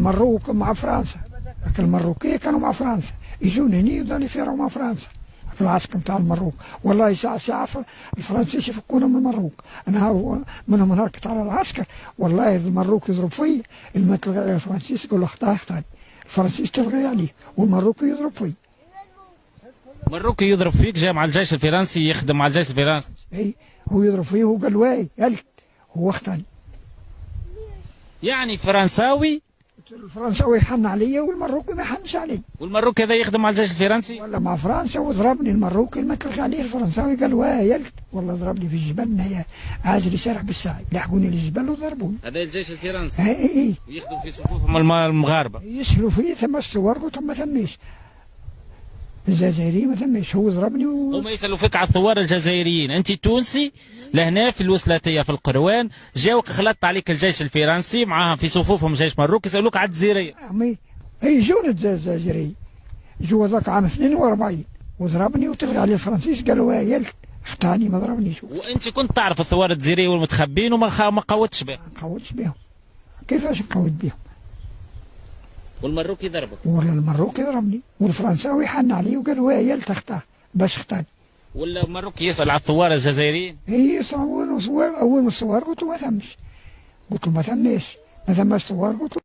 المروك مع فرنسا، المروكيه كانوا مع فرنسا، يجون هني يبداو يفيروا مع فرنسا في العسكر نتاع المروك. والله ساعة الفرنسيين يفكونا من المروك. انا منهم هركت على العسكر، والله المروك يضرب فيا، المثل الفرنسيس يقول له اخطا اخطا، الفرنسيس تبغي عليه والمروكي يضرب فيا. المروكي يضرب فيك، جاء مع الجيش الفرنسي يخدم مع الجيش الفرنسي. اي هو يضرب فيه وقال واي قلت هو اخطاني. يعني فرنساوي، الفرنساوي يحن عليا والمروكي ما يحنش علي. والمروكي هذا يخدم مع الجيش الفرنسي ولا مع فرنسا وضربني المروكي المثل عليه الفرنساوي قال واه يلت، والله ضربني في الجبل هي عاجل يسرح بالساعي، لحقوني للجبل وضربوني. هذا الجيش الفرنسي. اي ويخدم في صفوفهم المغاربه. يسلوا فيه ثم الصور قلت ما ثميش. الجزائري ما ثميش، هو ضربني هما يسالوا فيك على الثوار الجزائريين، انت تونسي لهنا في الوسلاتيه في القروان، جاوك خلطت عليك الجيش الفرنسي معاهم في صفوفهم جيش مروك، يسالوك على الجزائريه. اي جون الجزائري جو ذاك عام 42 وضربني وطلع عليه الفرنسيس قالوا يلت اختاني ما ضربنيش. وانت كنت تعرف الثوار الجزائريه والمتخبين وما قودتش بهم؟ ما قودتش بهم، كيفاش نقود بهم؟ والمروكي ضربك؟ ولا المروكي ضربني والفرنساوي حن علي وقال يلت اختاه باش اختاني. ولا المروكي يسال على الثوار الجزائريين؟ اي صور اول ما الصور قلت له ما ثمش، قلت له ما ثماش ثوار، قلت له